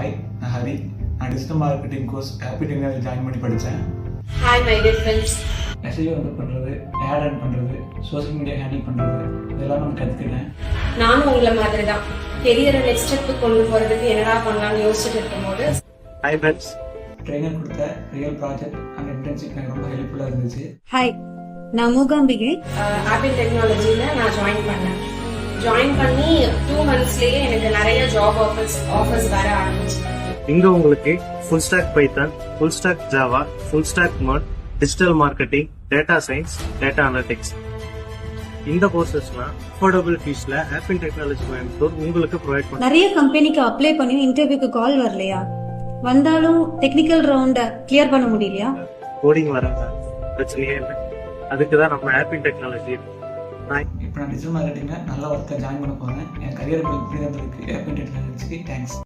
Hi, நான் ஹரி. நான் digital marketing course happy technology join பண்ணி படித்தேன். Hi my dear friends. SIO வந்து பண்ணுறது, ஆட் ரன் பண்ணுறது, சோஷியல் மீடியா ஹேண்டில் பண்ணுறது, இதெல்லாம் நான் கற்றுக்கிட்டேன். நானும் உங்களை மாதிரி தான் கெரியரை நெக்ஸ்ட் ஸ்டெப்புக்கு கொண்டு போகிறதுக்கு என்னடா பண்ணலாம்னு யோசிச்சுட்டு இருக்கும்போது ஹாய் ஃப்ரெண்ட்ஸ். ட்ரெயினர் கொடுத்த ரியல் ப்ராஜெக்ட் அண்ட் இன்டர்ன்ஷிப் எனக்கு ரொம்ப ஹெல்ப்ஃபுல்லாக இருந்துச்சு. ஹாய், நான் மூகாம்பிகை. ஆப்பிள் டெக்னாலஜியில் நான் ஜாயின் பண்ணேன். ஜாயின் பண்ணி 2 monthsலயே எனக்கு நிறைய ஜாப் ஆஃபர்ஸ் வர ஆரம்பிச்சு. இங்க உங்களுக்கு full stack Python, full stack Java, full stack mode, digital marketing, data science, data analytics இந்த கோர்சஸ்லாம் அஃபோர்டபுள் ஃபீஸ்ல ஆப்பிள் டெக்னாலஜி கோயம்புத்தூர் உங்களுக்கு ப்ரொவைட் பண்ணும். நிறைய கம்பெனிக்கு அப்ளை பண்ணி இன்டர்வியூக்கு கால் வரலையா? வந்தாலும் டெக்னிக்கல் ரவுண்ட கிளியர் பண்ண முடியலையா? கோடிங் வராங்க, பிரச்சனையே இல்லை. அதுக்கு தான் நம்ம ஆப்பிள் டெக்னாலஜி. இப்போ நான் டிஜிட்டல் மார்க்கெட்டிங்கில் நல்ல ஒர்க்கை ஜாயின் பண்ண போகிறேன். என் கரியர் பில்ட் பண்ணி தந்ததுக்கு ஆப்பிள் டெக்னாலஜிக்கு தேங்க்ஸ்.